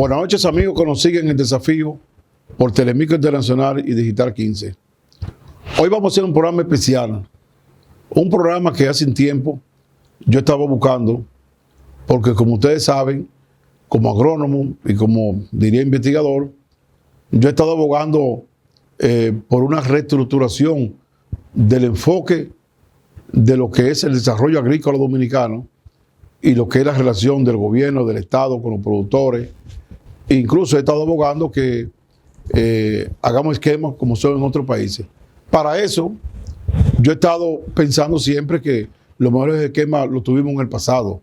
Buenas noches, amigos que nos siguen en el desafío por Telemico Internacional y Digital 15. Hoy vamos a hacer un programa especial, un programa que hace un tiempo yo estaba buscando, porque como ustedes saben, como agrónomo y como diría investigador, yo he estado abogando por una reestructuración del enfoque de lo que es el desarrollo agrícola dominicano y lo que es la relación del gobierno, del Estado con los productores. Incluso he estado abogando que hagamos esquemas como son en otros países. Para eso, yo he estado pensando siempre que los mejores esquemas los tuvimos en el pasado.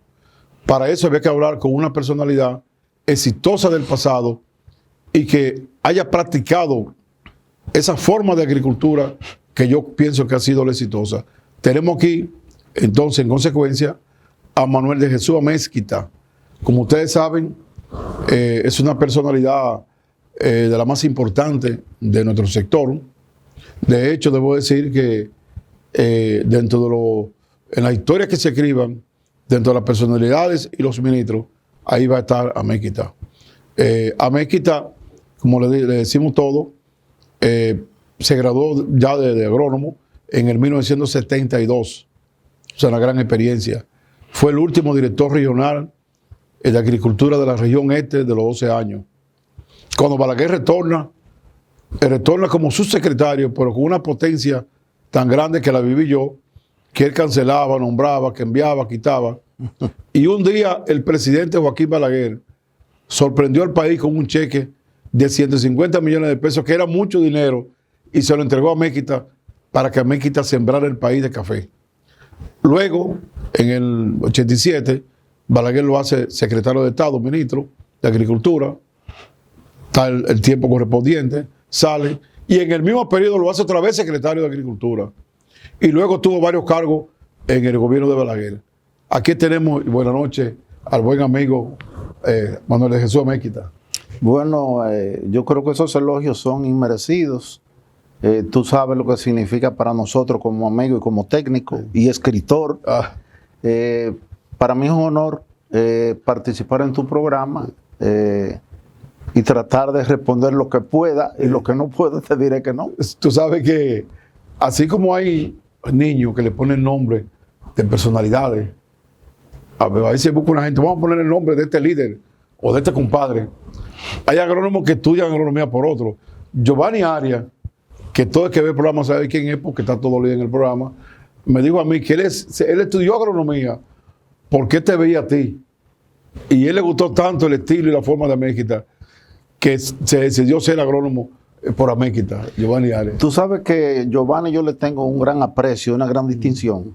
Para eso había que hablar con una personalidad exitosa del pasado y que haya practicado esa forma de agricultura que yo pienso que ha sido la exitosa. Tenemos aquí, entonces, en consecuencia, a Manuel de Jesús Amezquita. Como ustedes saben, es una personalidad de la más importante de nuestro sector. De hecho, debo decir que en las historias que se escriban, dentro de las personalidades y los ministros, ahí va a estar Amezquita. Amezquita, como le decimos todo, se graduó ya de agrónomo en el 1972. O sea, una gran experiencia. Fue el último director regional de agricultura de la región este de los 12 años. Cuando Balaguer retorna como subsecretario, pero con una potencia tan grande que la viví yo, que él cancelaba, nombraba, que enviaba, quitaba. Y un día el presidente Joaquín Balaguer sorprendió al país con un cheque de 150 millones de pesos, que era mucho dinero, y se lo entregó a Amezquita para que Amezquita sembrara el país de café. Luego, en el 87, Balaguer lo hace secretario de Estado, ministro de Agricultura, está el tiempo correspondiente, sale, y en el mismo periodo lo hace otra vez secretario de Agricultura. Y luego tuvo varios cargos en el gobierno de Balaguer. Aquí tenemos, y buenas noches, al buen amigo Manuel de Jesús Amezquita. Bueno, yo creo que esos elogios son inmerecidos. Tú sabes lo que significa para nosotros como amigo y como técnico y escritor. Para mí es un honor participar en tu programa y tratar de responder lo que pueda, y lo que no pueda te diré que no. Tú sabes que así como hay niños que le ponen nombre de personalidades, a veces busca una gente, vamos a poner el nombre de este líder o de este compadre. Hay agrónomos que estudian agronomía por otro. Giovanni Arias, que todo el que ve el programa sabe quién es porque está todo el día en el programa, me dijo a mí que él estudió agronomía porque te veía a ti. Y él le gustó tanto el estilo y la forma de Amezquita que se decidió ser agrónomo por Amezquita, Giovanni Arias. Tú sabes que Giovanni yo le tengo un gran aprecio, una gran distinción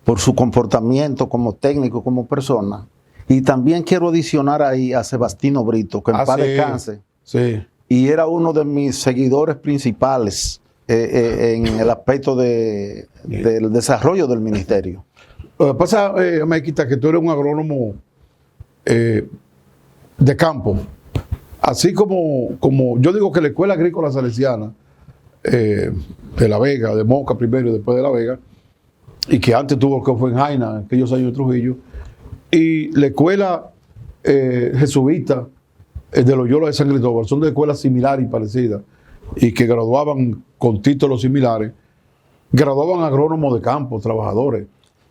por su comportamiento como técnico, como persona. Y también quiero adicionar ahí a Sebastino Brito, que en paz descanse. Sí. Y era uno de mis seguidores principales en el aspecto del desarrollo del ministerio. Lo que pasa, Amezquita, que tú eres un agrónomo de campo. Así como yo digo que la Escuela Agrícola Salesiana de La Vega, de Moca primero y después de La Vega, y que antes tuvo que fue en Jaina, en aquellos años de Trujillo, y la Escuela Jesuita de Loyola de San Cristóbal, son de escuelas similares y parecidas, y que graduaban con títulos similares, graduaban agrónomos de campo, trabajadores,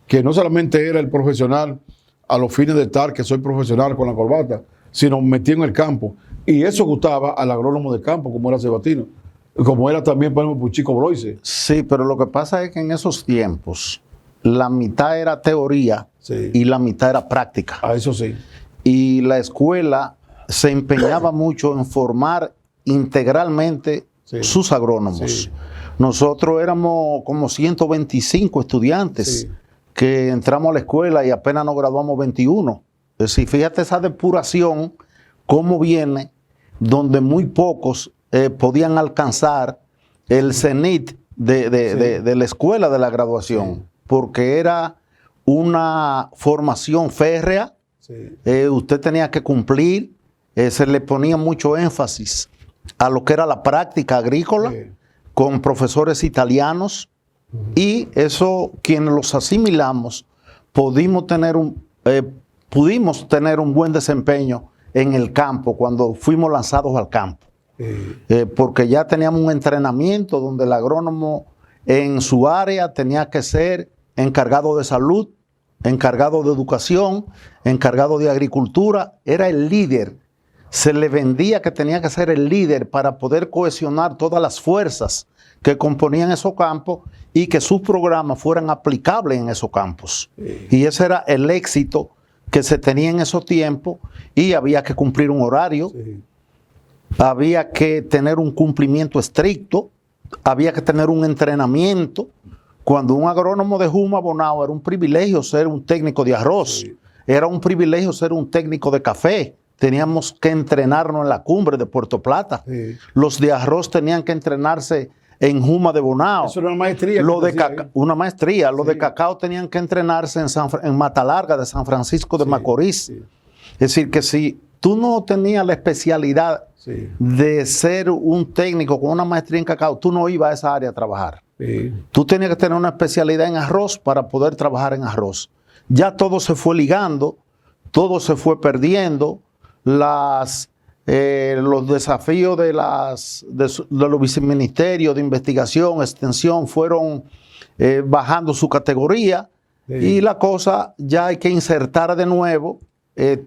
que no solamente era el profesional a los fines de estar, que soy profesional con la corbata, sino metí en el campo. Y eso gustaba al agrónomo de campo, como era Sebastino, como era también, por ejemplo, Puchico Bloise. Sí, pero lo que pasa es que en esos tiempos la mitad era teoría, sí, y la mitad era práctica. Ah, eso sí. Y la escuela se empeñaba mucho en formar integralmente, sí, sus agrónomos. Sí. Nosotros éramos como 125 estudiantes, sí, que entramos a la escuela y apenas nos graduamos 21. Es decir, fíjate esa depuración, cómo viene, donde muy pocos podían alcanzar el cenit de la escuela de la graduación, sí, porque era una formación férrea, sí, usted tenía que cumplir, se le ponía mucho énfasis a lo que era la práctica agrícola, sí, con profesores italianos, y eso, quienes los asimilamos, pudimos tener un buen desempeño en el campo, cuando fuimos lanzados al campo. Porque ya teníamos un entrenamiento donde el agrónomo en su área tenía que ser encargado de salud, encargado de educación, encargado de agricultura, era el líder. Se le vendía que tenía que ser el líder para poder cohesionar todas las fuerzas que componían esos campos y que sus programas fueran aplicables en esos campos. Y ese era el éxito que se tenía en esos tiempos, y había que cumplir un horario, había que tener un cumplimiento estricto, había que tener un entrenamiento. Cuando un agrónomo de Juma Bonao era un privilegio ser un técnico de arroz, era un privilegio ser un técnico de café. Teníamos que entrenarnos en la cumbre de Puerto Plata. Los de arroz tenían que entrenarse en Juma de Bonao. Eso era una maestría. Una maestría. Los de cacao tenían que entrenarse en Mata Larga de San Francisco de Macorís. Es decir, que si tú no tenías la especialidad de ser un técnico con una maestría en cacao, tú no ibas a esa área a trabajar. Tú tenías que tener una especialidad en arroz para poder trabajar en arroz. Ya todo se fue ligando, todo se fue perdiendo. Los desafíos de los viceministerios de investigación, extensión, fueron bajando su categoría, y la cosa ya hay que insertar de nuevo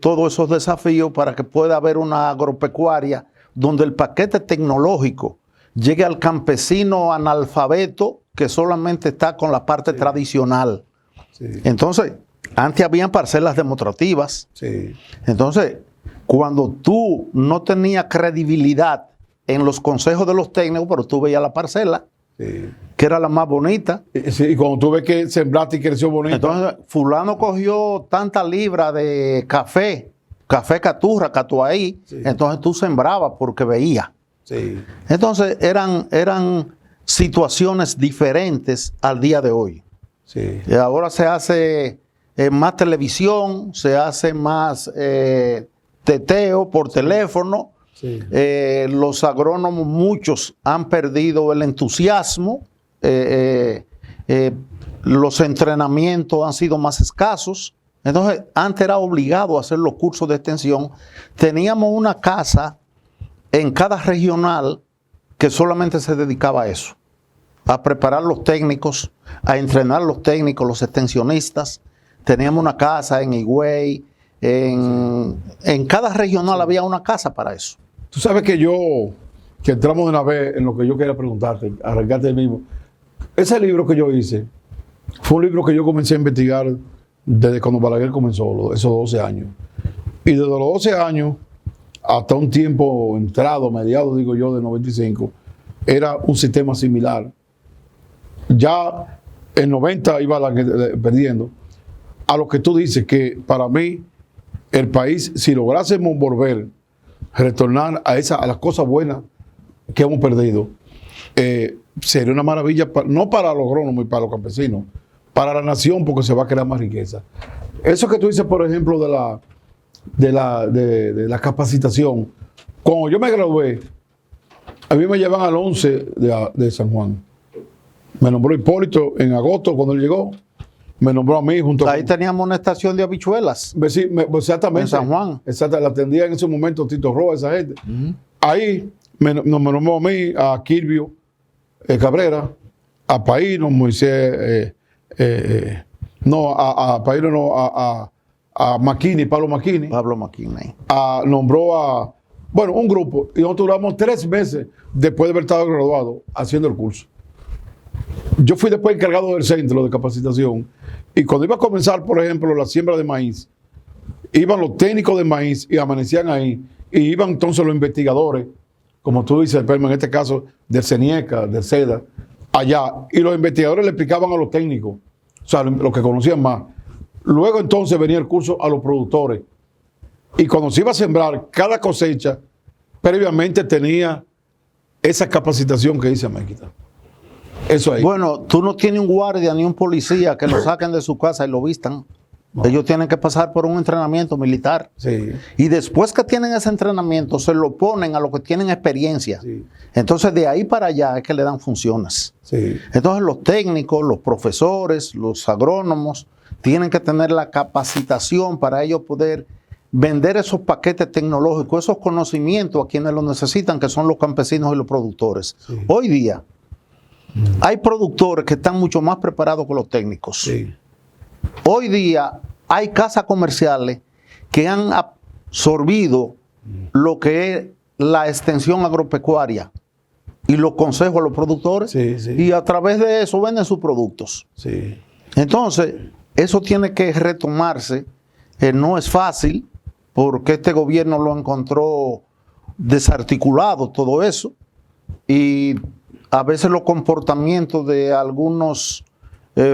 todos esos desafíos para que pueda haber una agropecuaria donde el paquete tecnológico llegue al campesino analfabeto que solamente está con la parte tradicional. Entonces, antes habían parcelas demostrativas. Entonces, cuando tú no tenías credibilidad en los consejos de los técnicos, pero tú veías la parcela, que era la más bonita. Y cuando tú ves que sembraste y creció bonita. Entonces, fulano cogió tantas libras de café caturra, catuaí, entonces tú sembrabas porque veías. Entonces, eran situaciones diferentes al día de hoy. Y ahora se hace más televisión, se hace más teteo por teléfono. Los agrónomos, muchos han perdido el entusiasmo, los entrenamientos han sido más escasos. Entonces, antes era obligado a hacer los cursos de extensión. Teníamos una casa en cada regional que solamente se dedicaba a eso, a preparar los técnicos, a entrenar los técnicos, los extensionistas. Teníamos una casa en Higüey, en cada regional había una casa para eso. Tú sabes que entramos de una vez en lo que yo quería preguntarte, arrancarte el mismo. Ese libro que yo hice fue un libro que yo comencé a investigar desde cuando Balaguer comenzó, esos 12 años. Y desde los 12 años hasta un tiempo entrado, mediado, digo yo, de 95, era un sistema similar. Ya en 90 iba perdiendo. A lo que tú dices, que para mí el país, si lográsemos retornar a las cosas buenas que hemos perdido, sería una maravilla, no para los agrónomos y para los campesinos, para la nación, porque se va a crear más riqueza. Eso que tú dices, por ejemplo, de la capacitación. Cuando yo me gradué, a mí me llevan al 11 de San Juan. Me nombró Hipólito en agosto cuando él llegó. Me nombró a mí junto Ahí teníamos una estación de habichuelas. Sí, exactamente. En San Juan. Exacto, la atendía en ese momento Tito Roa, esa gente. Ahí me nombró a mí, a Kirvio Cabrera, a Paino, Moisés, a Maquini, Pablo Maquini. Nombró un grupo. Y nosotros duramos 3 meses después de haber estado graduado haciendo el curso. Yo fui después encargado del centro de capacitación, y cuando iba a comenzar, por ejemplo, la siembra de maíz, iban los técnicos de maíz y amanecían ahí, y iban entonces los investigadores, como tú dices, en este caso del CENIECA, del SEDA, allá, y los investigadores le explicaban a los técnicos, o sea, los que conocían más. Luego entonces venía el curso a los productores, y cuando se iba a sembrar, cada cosecha previamente tenía esa capacitación que dice Mequita. Eso ahí. Bueno, tú no tienes un guardia ni un policía que lo saquen de su casa y lo vistan. No. Ellos tienen que pasar por un entrenamiento militar. Y después que tienen ese entrenamiento, se lo ponen a los que tienen experiencia. Entonces, de ahí para allá es que le dan funciones. Entonces, los técnicos, los profesores, los agrónomos, tienen que tener la capacitación para ellos poder vender esos paquetes tecnológicos, esos conocimientos a quienes los necesitan, que son los campesinos y los productores. Sí. Hoy día hay productores que están mucho más preparados que los técnicos. Sí. Hoy día hay casas comerciales que han absorbido lo que es la extensión agropecuaria y los consejos a los productores, sí, sí. Y a través de eso venden sus productos. Sí. Entonces, eso tiene que retomarse. No es fácil, porque este gobierno lo encontró desarticulado todo eso, y a veces los comportamientos de algunos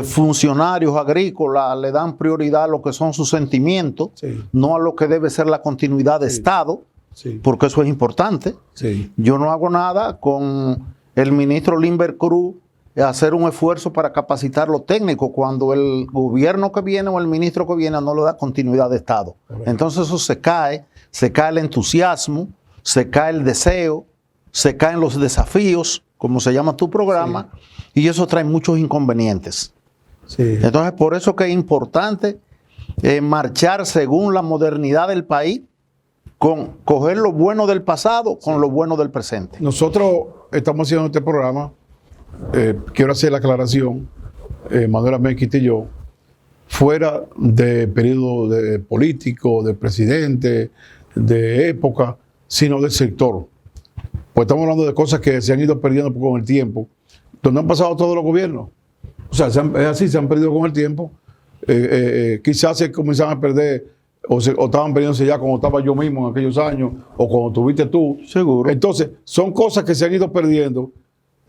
funcionarios agrícolas le dan prioridad a lo que son sus sentimientos, sí. No a lo que debe ser la continuidad de sí. Estado, sí. Porque eso es importante. Sí. Yo no hago nada con el ministro Limber Cruz hacer un esfuerzo para capacitar los técnicos cuando el gobierno que viene o el ministro que viene no le da continuidad de Estado. Correcto. Entonces eso se cae el entusiasmo, se cae el deseo, se caen los desafíos, como se llama tu programa, sí. Y eso trae muchos inconvenientes. Sí. Entonces por eso que es importante marchar según la modernidad del país, con coger lo bueno del pasado con sí. Lo bueno del presente. Nosotros estamos haciendo este programa. Quiero hacer la aclaración, Manuel Amezquita y yo, fuera de periodo de político, de presidente, de época, sino del sector. Pues estamos hablando de cosas que se han ido perdiendo con el tiempo, donde han pasado todos los gobiernos. O sea, es así, se han perdido con el tiempo. Quizás se comenzaron a perder, o estaban perdiéndose ya como estaba yo mismo en aquellos años, o como tuviste tú. Seguro. Entonces, son cosas que se han ido perdiendo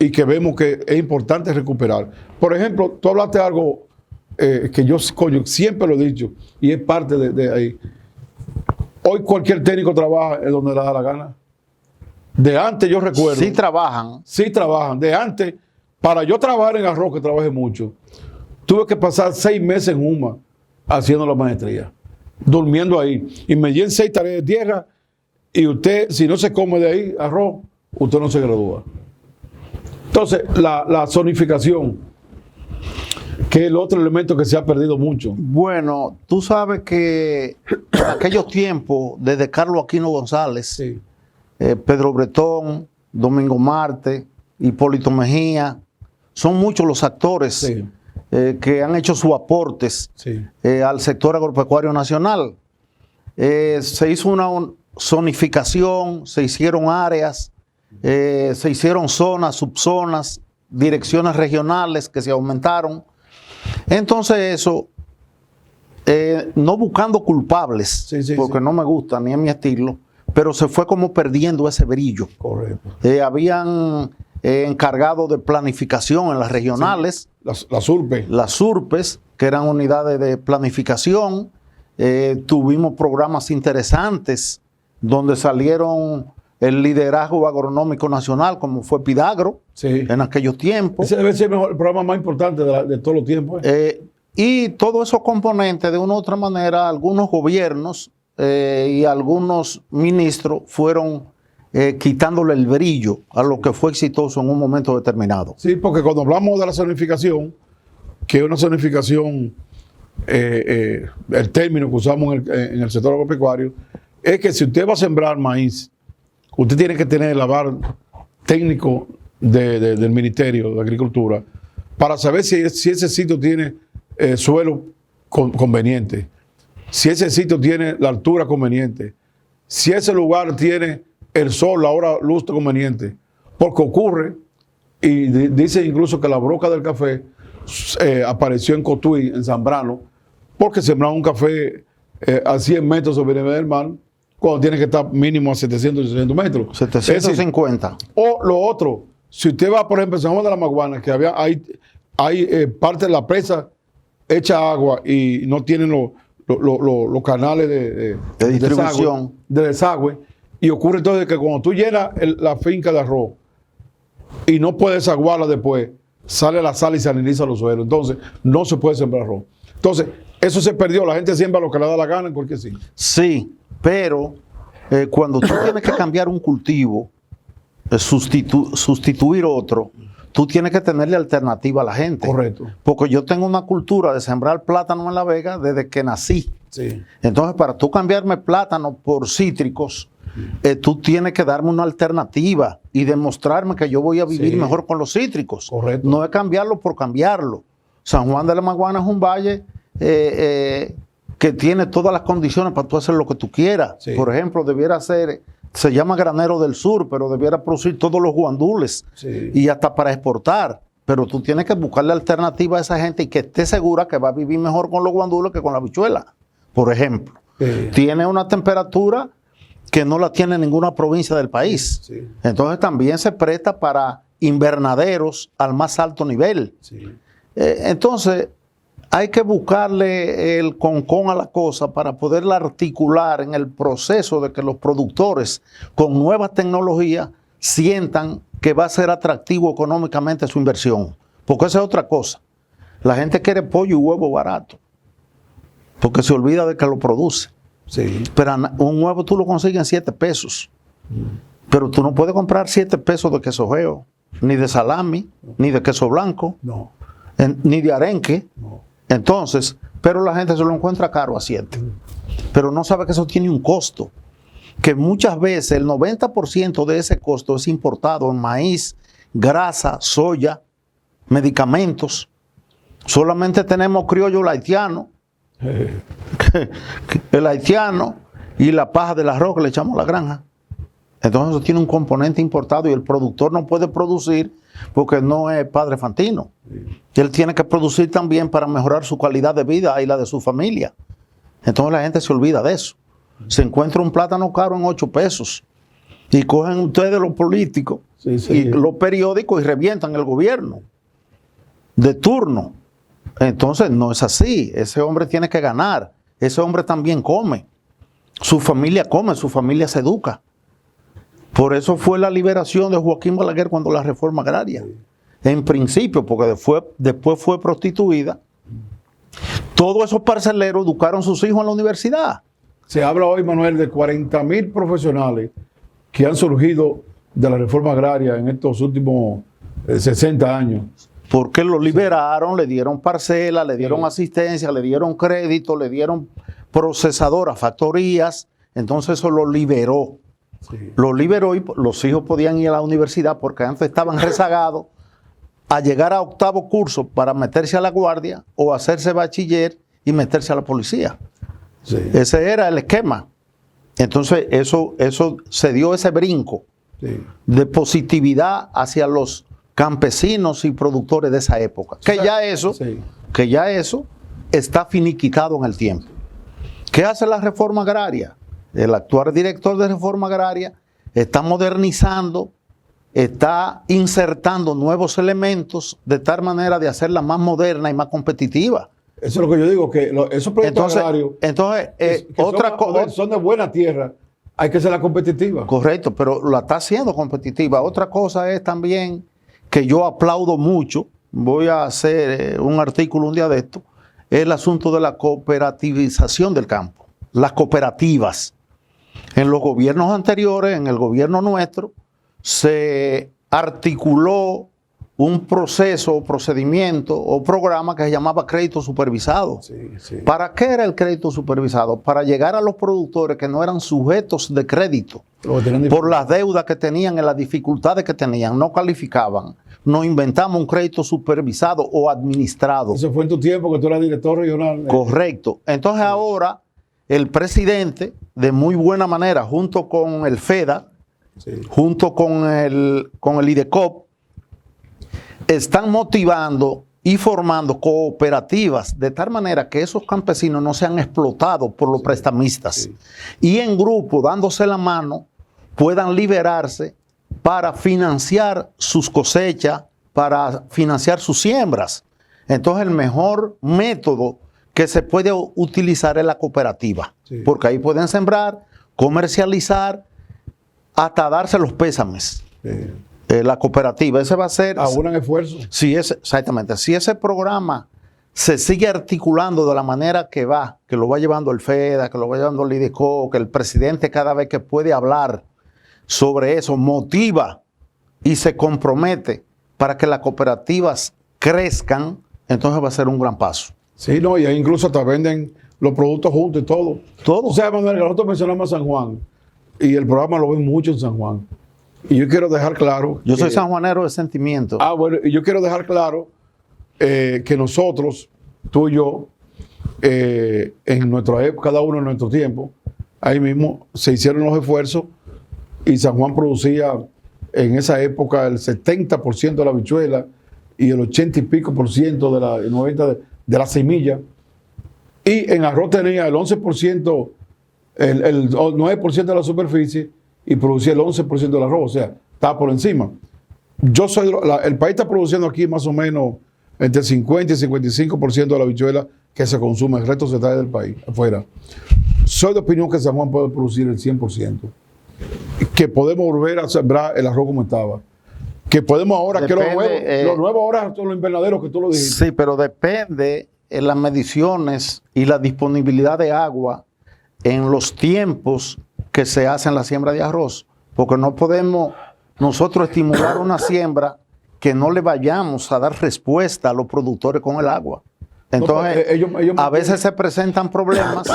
y que vemos que es importante recuperar. Por ejemplo, tú hablaste de algo que yo siempre lo he dicho, y es parte de ahí. Hoy cualquier técnico trabaja en donde le da la gana. De antes yo recuerdo. Sí trabajan. Sí trabajan. De antes, para yo trabajar en arroz, que trabajé mucho, tuve que pasar 6 meses en UMA haciendo la maestría, durmiendo ahí. Y me dieron 6 tareas de tierra, y usted, si no se come de ahí arroz, usted no se gradúa. Entonces, la zonificación, que es el otro elemento que se ha perdido mucho. Bueno, tú sabes que en aquellos tiempos, desde Carlos Aquino González, sí. Pedro Bretón, Domingo Marte, Hipólito Mejía, son muchos los actores sí. Que han hecho sus aportes sí. Al sector agropecuario nacional. Se hizo una zonificación, se hicieron áreas, se hicieron zonas, subzonas, direcciones regionales que se aumentaron. Entonces eso, no buscando culpables, sí, porque no me gusta ni es mi estilo, pero se fue como perdiendo ese brillo. Correcto. Habían encargado de planificación en las regionales. Sí. Las URPES. Las URPES, que eran unidades de planificación. Tuvimos programas interesantes donde salieron el liderazgo agronómico nacional, como fue Pidagro, sí. En aquellos tiempos. Ese debe ser el programa más importante de todos los tiempos. Y todos esos componentes, de una u otra manera, algunos gobiernos y algunos ministros fueron quitándole el brillo a lo que fue exitoso en un momento determinado. Sí, porque cuando hablamos de la zonificación, que es una zonificación, el término que usamos en el sector agropecuario, es que si usted va a sembrar maíz, usted tiene que tener el aval técnico del Ministerio de Agricultura para saber si ese sitio tiene suelo conveniente, si ese sitio tiene la altura conveniente, si ese lugar tiene el sol, la hora luz conveniente. Porque ocurre, y dice incluso que la broca del café apareció en Cotuí, en Zambrano, porque sembraron un café a 100 metros sobre el nivel del mar, cuando tiene que estar mínimo a 700 y 800 metros. 750. Decir, o lo otro, si usted va, por ejemplo, en San Juan de la Maguana, que hay parte de la presa hecha agua y no tienen los canales de distribución, de desagüe, y ocurre entonces que cuando tú llenas la finca de arroz y no puedes aguarla después, sale la sal y saliniza los suelos. Entonces, no se puede sembrar arroz. Entonces, eso se perdió. La gente siembra lo que le da la gana en cualquier sitio. Sí, pero cuando tú tienes que cambiar un cultivo, sustituir otro, tú tienes que tenerle alternativa a la gente. Correcto. Porque yo tengo una cultura de sembrar plátano en La Vega desde que nací. Sí. Entonces, para tú cambiarme plátano por cítricos, tú tienes que darme una alternativa y demostrarme que yo voy a vivir mejor con los cítricos. Correcto. No es cambiarlo por cambiarlo. San Juan de la Maguana es un valle que tiene todas las condiciones para tú hacer lo que tú quieras. Sí. Por ejemplo, debiera ser, se llama Granero del Sur, pero debiera producir todos los guandules y hasta para exportar. Pero tú tienes que buscarle alternativa a esa gente y que esté segura que va a vivir mejor con los guandules que con la habichuela. Por ejemplo, tiene una temperatura que no la tiene ninguna provincia del país. Sí. Entonces también se presta para invernaderos al más alto nivel. Sí. Entonces hay que buscarle el concón a la cosa para poderla articular en el proceso de que los productores con nuevas tecnologías sientan que va a ser atractivo económicamente su inversión. Porque esa es otra cosa. La gente quiere pollo y huevo barato, porque se olvida de que lo produce. Sí. Pero un huevo tú lo consigues en 7 pesos. Pero tú no puedes comprar 7 pesos de queso jeo, ni de salami, ni de queso blanco, No. ni de arenque. No. Entonces, pero la gente se lo encuentra caro a 7. Pero no sabe que eso tiene un costo. Que muchas veces el 90% de ese costo es importado en maíz, grasa, soya, medicamentos. Solamente tenemos criollo haitiano, el haitiano y la paja del arroz que le echamos a la granja. Entonces eso tiene un componente importado y el productor no puede producir porque no es padre Fantino. Él tiene que producir también para mejorar su calidad de vida y la de su familia. Entonces la gente se olvida de eso. Se encuentra un plátano caro en 8 pesos y cogen ustedes los políticos y los periódicos y revientan el gobierno de turno. Entonces no es así. Ese hombre tiene que ganar. Ese hombre también come. Su familia come, su familia se educa. Por eso fue la liberación de Joaquín Balaguer cuando la reforma agraria. En principio, porque después fue prostituida. Todos esos parceleros educaron a sus hijos en la universidad. Se habla hoy, Manuel, de 40,000 profesionales que han surgido de la reforma agraria en estos últimos 60 años. Porque lo liberaron, le dieron parcela, le dieron asistencia, le dieron crédito, le dieron procesadoras, factorías. Entonces eso lo liberó. Sí. Lo liberó y los hijos podían ir a la universidad porque antes estaban rezagados a llegar a 8º curso para meterse a la guardia o hacerse bachiller y meterse a la policía. Sí. Ese era el esquema. Entonces eso se dio ese brinco de positividad hacia los campesinos y productores de esa época. Que ya eso está finiquitado en el tiempo. ¿Qué hace la reforma agraria? El actual director de reforma agraria está modernizando, está insertando nuevos elementos de tal manera de hacerla más moderna y más competitiva. Eso es lo que yo digo, que esos proyectos agrarios son de buena tierra, hay que hacerla competitiva. Correcto, pero la está haciendo competitiva. Otra cosa es también que yo aplaudo mucho, voy a hacer un artículo un día de esto, es el asunto de la cooperativización del campo, las cooperativas. En los gobiernos anteriores, en el gobierno nuestro, se articuló un proceso, procedimiento o programa que se llamaba crédito supervisado. ¿Para qué era el crédito supervisado? Para llegar a los productores que no eran sujetos de crédito por las deudas que tenían y las dificultades que tenían, no calificaban. Nos inventamos un crédito supervisado o administrado. Eso fue en tu tiempo que tú eras director regional. Correcto. Entonces ahora el presidente, de muy buena manera, junto con el FEDA, junto con el IDECOP, están motivando y formando cooperativas de tal manera que esos campesinos no sean explotados por los prestamistas y en grupo, dándose la mano, puedan liberarse para financiar sus cosechas, para financiar sus siembras. Entonces el mejor método que se puede utilizar es la cooperativa, porque ahí pueden sembrar, comercializar, hasta darse los pésames. La cooperativa, ese va a ser... ¿Aunan esfuerzo? Sí, exactamente. Si ese programa se sigue articulando de la manera que va, que lo va llevando el FEDA, que lo va llevando el IDECO, que el presidente cada vez que puede hablar sobre eso, motiva y se compromete para que las cooperativas crezcan, entonces va a ser un gran paso. Sí, no, y ahí incluso hasta venden los productos juntos y todo. Todo. O sea, Manuel, nosotros mencionamos a San Juan y el programa lo ven mucho en San Juan. Y yo quiero dejar claro. Yo soy sanjuanero de sentimiento. Bueno, y yo quiero dejar claro que nosotros, tú y yo, en nuestra época, cada uno en nuestro tiempo, ahí mismo se hicieron los esfuerzos y San Juan producía en esa época el 70% de la habichuela y el 80 y pico por ciento de la, el 90% de la semilla. Y en arroz tenía el 11%, el 9% de la superficie y producía el 11% del arroz, o sea, estaba por encima. El país está produciendo aquí más o menos entre 50 y 55% de la habichuela que se consume, el resto se trae del país, afuera. Soy de opinión que San Juan puede producir el 100%, que podemos volver a sembrar el arroz como estaba, que podemos ahora, Depende, que los nuevos ahora son los invernaderos que tú lo dijiste. Sí, pero depende en las mediciones y la disponibilidad de agua en los tiempos que se hacen la siembra de arroz, porque no podemos nosotros estimular una siembra que no le vayamos a dar respuesta a los productores con el agua. Entonces, ellos a veces se presentan problemas,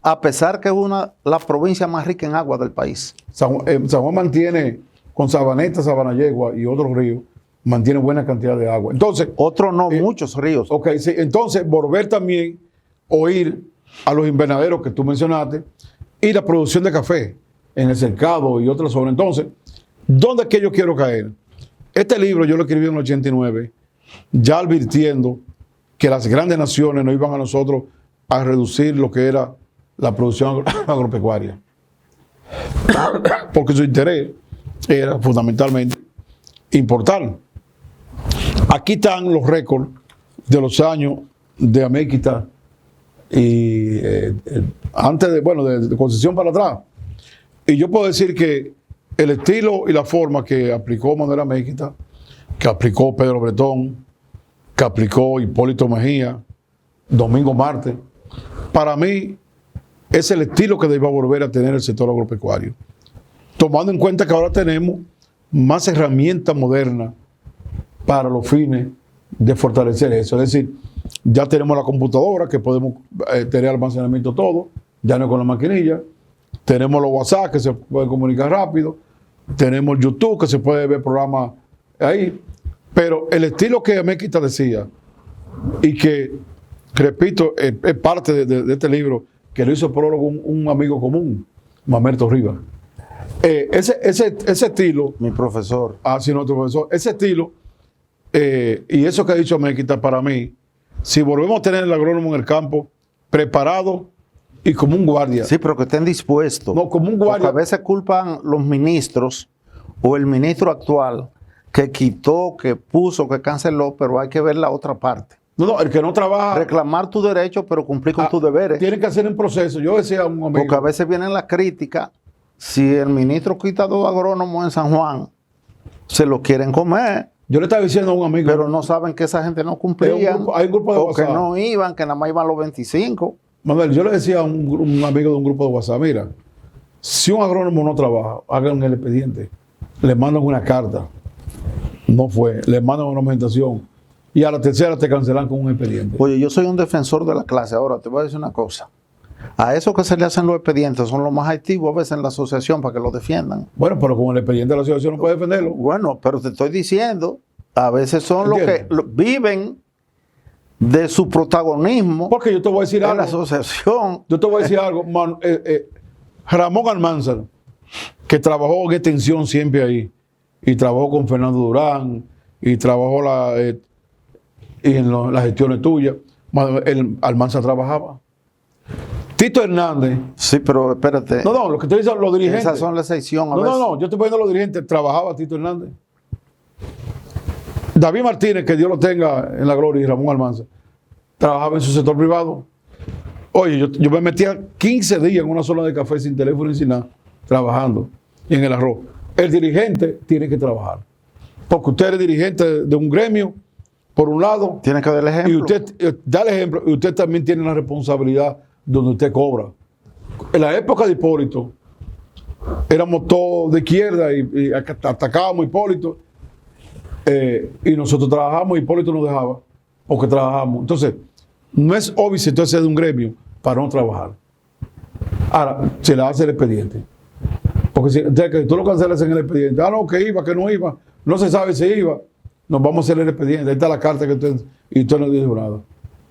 a pesar que es la provincia más rica en agua del país. San Juan mantiene, con Sabaneta, Sabanayegua y otros ríos, mantiene buena cantidad de agua. Entonces, otros no, muchos ríos. Ok, sí, entonces volver también, oír a los invernaderos que tú mencionaste y la producción de café en el cercado y otras zonas. Entonces, ¿dónde es que yo quiero caer? Este libro yo lo escribí en el 89, ya advirtiendo que las grandes naciones no iban a nosotros a reducir lo que era la producción agropecuaria. Porque su interés era fundamentalmente importar. Aquí están los récords de los años de Améquita y antes de concesión para atrás. Y yo puedo decir que el estilo y la forma que aplicó Manuel Améquita, que aplicó Pedro Bretón, que aplicó Hipólito Mejía, Domingo Marte, para mí es el estilo que debe volver a tener el sector agropecuario. Tomando en cuenta que ahora tenemos más herramientas modernas para los fines de fortalecer eso. Es decir, ya tenemos la computadora que podemos tener almacenamiento todo, ya no con la maquinilla. Tenemos los WhatsApp que se puede comunicar rápido. Tenemos YouTube que se puede ver programas ahí. Pero el estilo que Améquita decía, y que, repito, es parte de este libro, que lo hizo prólogo un amigo común, Mamerto Rivas. Ese estilo. Mi profesor. Sí, nuestro profesor. Ese estilo, y eso que ha dicho Améquita, para mí, si volvemos a tener el agrónomo en el campo, preparado y como un guardia. Sí, pero que estén dispuestos. No, como un guardia. Porque a veces culpan los ministros o el ministro actual que quitó, que puso, que canceló, pero hay que ver la otra parte. No, el que no trabaja. Reclamar tu derecho, pero cumplir con tus deberes. Tienen que hacer un proceso. Yo decía a un amigo. Porque a veces vienen las críticas. Si el ministro quita 2 agrónomos en San Juan, se lo quieren comer. Yo le estaba diciendo a un amigo. Pero no saben que esa gente no cumplía. Hay un grupo de o WhatsApp. que no iban, que nada más iban los 25. Manuel, yo le decía a un amigo de un grupo de WhatsApp, mira, si un agrónomo no trabaja, hagan el expediente, le mandan una carta, no fue, le mandan una documentación y a la tercera te cancelan con un expediente. Oye, yo soy un defensor de la clase. Ahora, te voy a decir una cosa. A esos que se le hacen los expedientes son los más activos a veces en la asociación para que los defiendan. Bueno, pero con el expediente de la asociación no puede defenderlo. Bueno, pero te estoy diciendo, a veces son los que viven de su protagonismo. Porque yo te voy a decir en algo. la asociación. Yo te voy a decir algo. Ramón Almanzar, que trabajó en extensión siempre ahí, y trabajó con Fernando Durán, y trabajó en las gestiones tuyas. Almanzar trabajaba. Tito Hernández. Sí, pero espérate. No, lo que te dicen los dirigentes. Esas son la excepción. No, yo estoy poniendo los dirigentes. Trabajaba Tito Hernández. David Martínez, que Dios lo tenga en la gloria, y Ramón Almanzar, trabajaba en su sector privado. Oye, yo me metía 15 días en una zona de café sin teléfono y sin nada, trabajando en el arroz. El dirigente tiene que trabajar. Porque usted es dirigente de un gremio, por un lado. Tiene que dar el ejemplo. Y usted da el ejemplo, y usted también tiene la responsabilidad donde usted cobra. En la época de Hipólito, éramos todos de izquierda y atacábamos a Hipólito. Y nosotros trabajamos y Hipólito nos dejaba, porque trabajamos. Entonces, no es obvio si tú de un gremio para no trabajar. Ahora, se le hace el expediente. Porque si que tú lo cancelas en el expediente, no, que iba, que no iba, no se sabe si iba, nos vamos a hacer el expediente. Ahí está la carta que usted, y usted no dijo nada.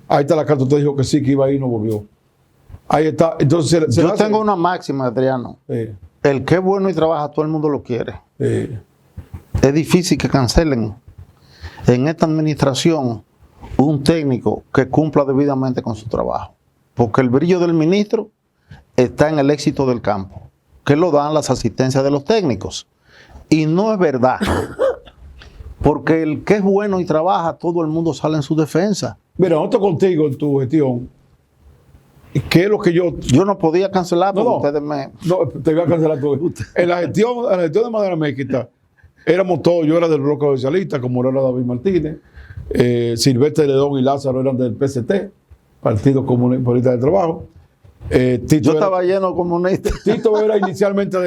Ahí está la carta, usted dijo que sí, que iba ahí y no volvió. Ahí está. Entonces, yo tengo una máxima, Adriano. El que es bueno y trabaja, todo el mundo lo quiere. Es difícil que cancelen en esta administración un técnico que cumpla debidamente con su trabajo. Porque el brillo del ministro está en el éxito del campo, que lo dan las asistencias de los técnicos. Y no es verdad. Porque el que es bueno y trabaja, todo el mundo sale en su defensa. Mira, nosotros contigo en tu gestión, ¿qué es lo que yo no podía cancelar porque ustedes me... No, te voy a cancelar todo. En la gestión de Madera Méquita, éramos todos, yo era del bloque socialista, como era David Martínez, Silvestre Ledón y Lázaro eran del PCT, Partido Comunista del Trabajo. Yo estaba lleno de comunistas. Tito era inicialmente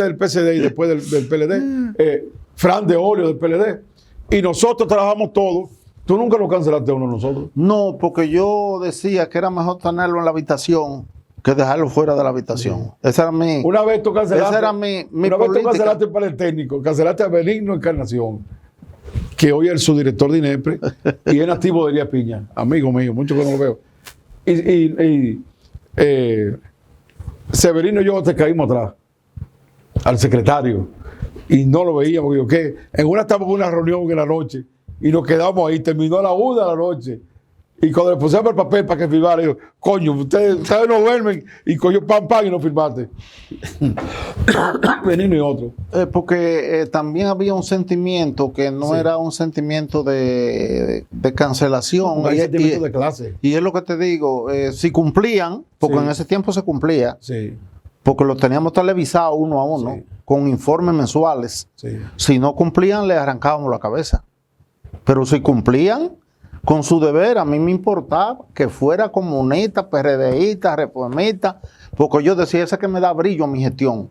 del PCD y después del PLD. Fran de Olio del PLD. Y nosotros trabajamos todos. ¿Tú nunca lo cancelaste a uno de nosotros? No, porque yo decía que era mejor tenerlo en la habitación que dejarlo fuera de la habitación. Esa era mi... Una vez tú cancelaste. Esa era mi una vez tú cancelaste para el técnico. Cancelaste a Benigno Encarnación, que hoy es el subdirector de INEPRE y es nativo de Elías Piña. Amigo mío, mucho que no lo veo. Severino y yo te caímos atrás al secretario y no lo veíamos. Digo, ¿qué? En una estábamos en una reunión en la noche y nos quedamos ahí, terminó a la 1 de la noche y cuando le pusimos el papel para que firmara, digo, coño, ustedes no duermen y coño, pam, y no firmaste. Benigno y otro. Porque también había un sentimiento que no era un sentimiento de cancelación. Un sentimiento de clase. Y es lo que te digo, si cumplían, porque en ese tiempo se cumplía, porque lo teníamos televisado uno a uno, con informes mensuales. Si no cumplían, le arrancábamos la cabeza. Pero si cumplían con su deber, a mí me importaba que fuera comunista, PRDista, reformista, porque yo decía, ese que me da brillo a mi gestión.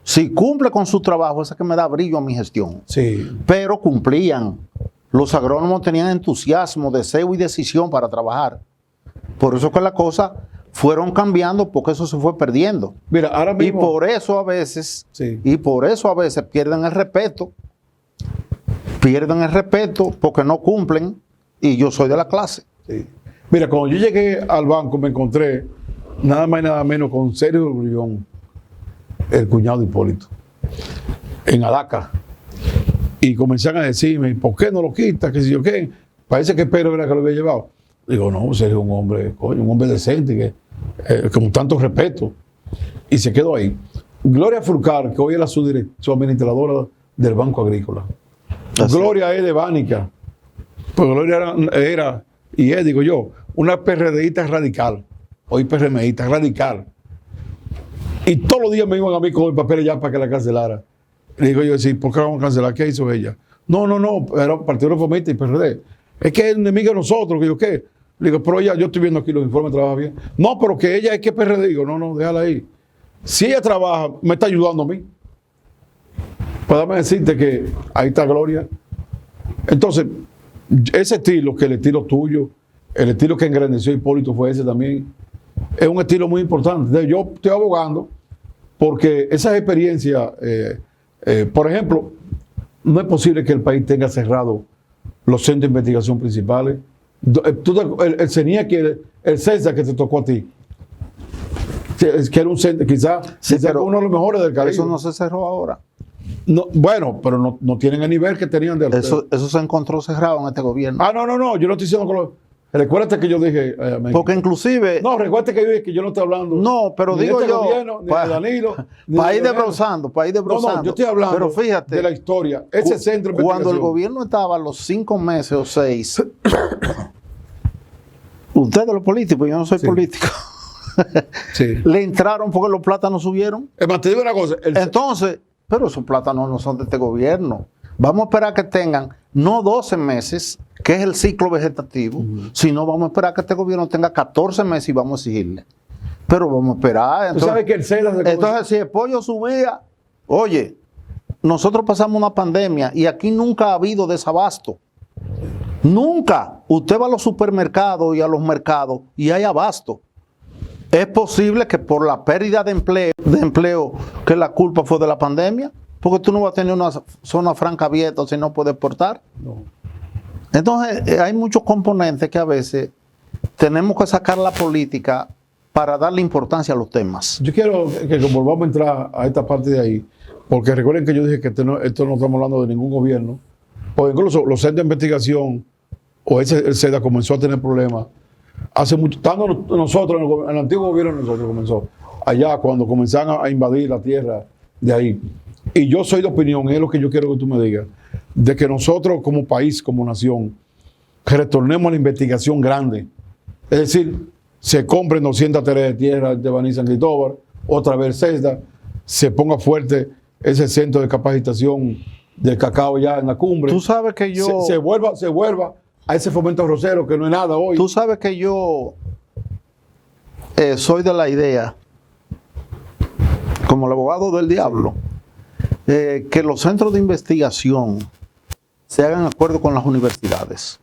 Si cumple con su trabajo, ese que me da brillo a mi gestión. Pero cumplían. Los agrónomos tenían entusiasmo, deseo y decisión para trabajar. Por eso que las cosas fueron cambiando, porque eso se fue perdiendo. Mira, ahora mismo, y por eso a veces pierden el respeto. Pierden el respeto porque no cumplen. Y yo soy de la clase. Mira, cuando yo llegué al banco me encontré nada más y nada menos con Sergio Grullón, el cuñado de Hipólito, en Adaca. Y comenzaron a decirme, ¿por qué no lo quita? ¿Qué sé yo qué? Parece que Pedro era que lo había llevado. Digo, no, Sergio es un hombre, coño, un hombre decente, con tanto respeto. Y se quedó ahí. Gloria Furcar, que hoy era su administradora del Banco Agrícola. Gloria es de Bánica. Pues Gloria era, y es, digo yo, una PRDista radical, hoy PRMista radical. Y todos los días me iban a mí con el papel ya para que la cancelara. Le digo yo, sí, ¿por qué la vamos a cancelar? ¿Qué hizo ella? No, era Partido Reformista y PRD. Es que es enemiga de nosotros. Que yo, ¿qué? Le digo, pero ella, yo estoy viendo aquí los informes, trabaja bien. No, pero que ella es que PRD. Digo, no, déjala ahí. Si ella trabaja, me está ayudando a mí. Pues déjame decirte que ahí está Gloria. Entonces, ese estilo, que el estilo tuyo, el estilo que engrandeció Hipólito fue ese también, es un estilo muy importante. Entonces, yo estoy abogando porque esas experiencias, por ejemplo, no es posible que el país tenga cerrado los centros de investigación principales. El CENIE, el CESA que te tocó a ti, que era un centro, quizás uno de los mejores del Caribe. Eso no se cerró ahora. No, bueno, pero no tienen el nivel que tenían de eso se encontró cerrado en este gobierno. No, yo no estoy diciendo recuérdate que yo dije porque inclusive recuérdate que yo dije que yo no estoy hablando pero digo de yo gobierno, ni de Danilo para ir desbrozando no, yo estoy hablando pero fíjate, de la historia. Ese centro de cuando el gobierno estaba a los 5 meses o 6 ustedes los políticos, yo no soy político, le entraron porque los plátanos subieron. Te digo una cosa, entonces, pero esos plátanos no son de este gobierno. Vamos a esperar que tengan no 12 meses, que es el ciclo vegetativo, sino vamos a esperar que este gobierno tenga 14 meses y vamos a exigirle. Pero vamos a esperar. Entonces, ¿tú sabes que el entonces si el pollo subía, oye, nosotros pasamos una pandemia y aquí nunca ha habido desabasto. Nunca. Usted va a los supermercados y a los mercados y hay abasto. Es posible que por la pérdida de empleo, que la culpa fue de la pandemia, porque tú no vas a tener una zona franca abierta si no puedes exportar. No. Entonces, hay muchos componentes que a veces tenemos que sacar la política para darle importancia a los temas. Yo quiero que volvamos a entrar a esta parte de ahí, porque recuerden que yo dije que esto no estamos hablando de ningún gobierno, o incluso los centros de investigación, o el SEDA comenzó a tener problemas hace mucho, tanto nosotros, en el antiguo gobierno nosotros comenzó, allá cuando comenzaron a invadir la tierra de ahí. Y yo soy de opinión, es lo que yo quiero que tú me digas, de que nosotros como país, como nación, retornemos a la investigación grande. Es decir, se compren 200 hectáreas de tierra de Baní San Cristóbal, otra vez CESDA, se ponga fuerte ese centro de capacitación del cacao ya en la cumbre. Tú sabes que yo... Se vuelva a ese fomento arrocero que no es nada hoy. Tú sabes que yo soy de la idea, como el abogado del diablo, que los centros de investigación se hagan acuerdo con las universidades.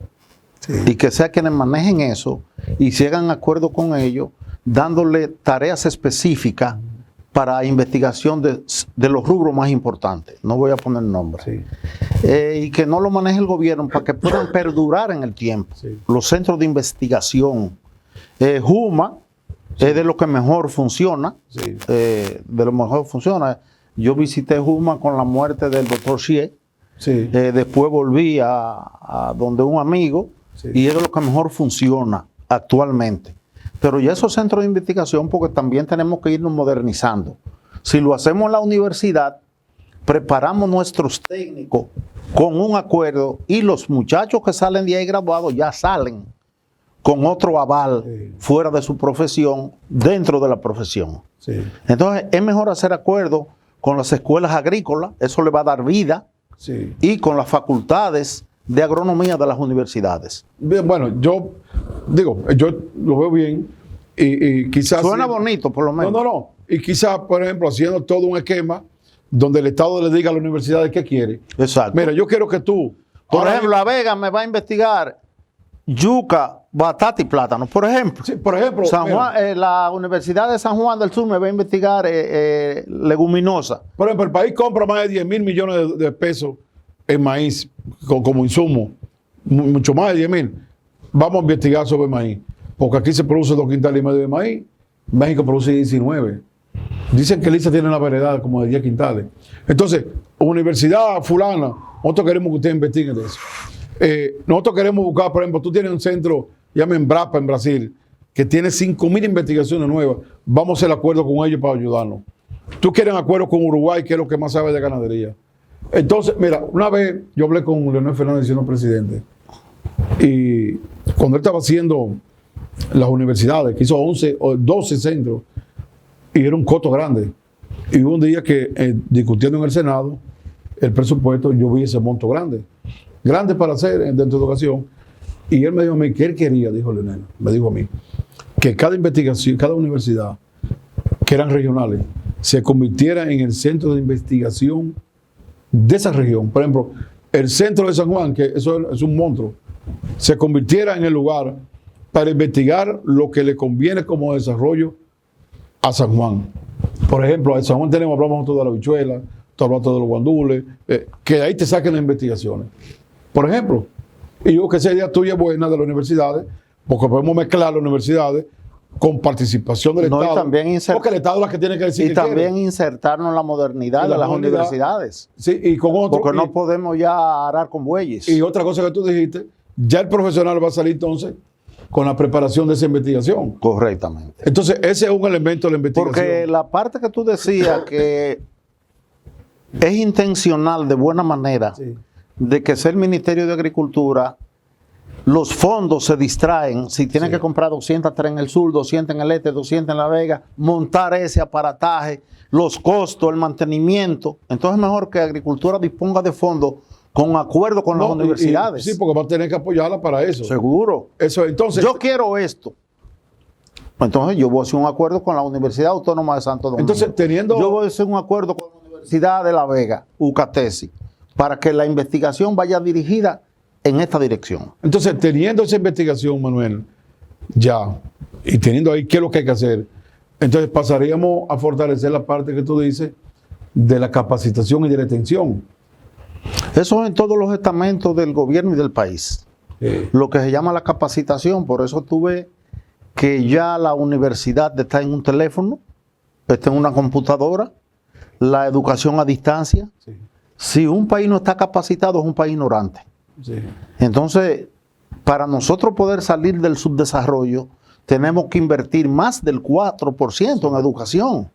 Sí. Y que sea quienes manejen eso y se hagan acuerdo con ellos, dándole tareas específicas para investigación de los rubros más importantes. No voy a poner nombre. Sí. Y que no lo maneje el gobierno para que puedan perdurar en el tiempo. Sí. Los centros de investigación. JUMA sí. Es de lo que mejor funciona. Sí. De lo mejor funciona. Yo visité JUMA con la muerte del doctor Xie. Sí. Después volví a donde un amigo. Sí. Y es de lo que mejor funciona actualmente. Pero ya esos centros de investigación, porque también tenemos que irnos modernizando. Si lo hacemos en la universidad, preparamos nuestros técnicos con un acuerdo y los muchachos que salen de ahí graduados ya salen con otro aval sí. Fuera de su profesión, dentro de la profesión. Sí. Entonces es mejor hacer acuerdos con las escuelas agrícolas, eso le va a dar vida, sí. Y con las facultades de agronomía de las universidades. Bien, bueno, yo lo veo bien y quizás... Suena bonito, por lo menos. No. Y quizás, por ejemplo, haciendo todo un esquema donde el Estado le diga a las universidades qué quiere. Exacto. Mira, yo quiero que tú... Por ejemplo, La Vega me va a investigar yuca, batata y plátano, por ejemplo. Sí, por ejemplo. San Juan, la Universidad de San Juan del Sur me va a investigar leguminosa. Por ejemplo, el país compra más de 10 mil millones de pesos en maíz como insumo, mucho más de 10 mil. Vamos a investigar sobre maíz, porque aquí se produce 2,5 quintales de maíz, México produce 19. Dicen que Lisa tiene una variedad como de 10 quintales. Entonces, universidad fulana, nosotros queremos que ustedes investiguen de eso. Nosotros queremos buscar, por ejemplo, tú tienes un centro, llama Embrapa en Brasil, que tiene 5,000 investigaciones nuevas. Vamos a hacer acuerdo con ellos para ayudarnos. Tú quieres acuerdo con Uruguay, que es lo que más sabe de ganadería. Entonces, mira, una vez yo hablé con Leonel Fernández siendo presidente y cuando él estaba haciendo las universidades, que hizo 11 o 12 centros y era un costo grande. Y hubo un día que discutiendo en el Senado el presupuesto, yo vi ese monto grande para hacer dentro de educación. Y él me dijo a mí que él quería, dijo Leonel, me dijo a mí, que cada investigación, cada universidad, que eran regionales, se convirtiera en el centro de investigación de esa región. Por ejemplo, el centro de San Juan, que eso es un monstruo, se convirtiera en el lugar para investigar lo que le conviene como desarrollo a San Juan. Por ejemplo, en San Juan hablamos de la habichuela, tú hablas de los guandules, que de ahí te saquen las investigaciones. Por ejemplo, y yo que esa idea tuya es buena de las universidades, porque podemos mezclar las universidades con participación del Estado. Y también porque el Estado es la que tiene que decir y que también quiere. Insertarnos en la modernidad de las universidades. Sí, y con otro, porque no podemos ya arar con bueyes. Y otra cosa que tú dijiste, ya el profesional va a salir entonces con la preparación de esa investigación. Correctamente. Entonces, ese es un elemento de la investigación. Porque la parte que tú decías que es intencional de buena manera, sí. De que sea el Ministerio de Agricultura, los fondos se distraen. Si tienen sí. Que comprar 203 en el sur, 200 en el este, 200 en La Vega, montar ese aparataje, los costos, el mantenimiento. Entonces es mejor que Agricultura disponga de fondos con acuerdo con las universidades. Sí, porque va a tener que apoyarla para eso. Seguro. Eso, entonces, yo quiero esto. Entonces yo voy a hacer un acuerdo con la Universidad Autónoma de Santo Domingo. Entonces, yo voy a hacer un acuerdo con la Universidad Universidad de La Vega, UCATESI, para que la investigación vaya dirigida en esta dirección. Entonces, teniendo esa investigación, Manuel, ya, y teniendo ahí qué es lo que hay que hacer, entonces pasaríamos a fortalecer la parte que tú dices de la capacitación y de la atención. Eso en todos los estamentos del gobierno y del país. Lo que se llama la capacitación, por eso tú ves que ya la universidad está en un teléfono, está en una computadora, la educación a distancia. Sí. Si un país no está capacitado, es un país ignorante. Sí. Entonces, para nosotros poder salir del subdesarrollo, tenemos que invertir más del 4% en educación.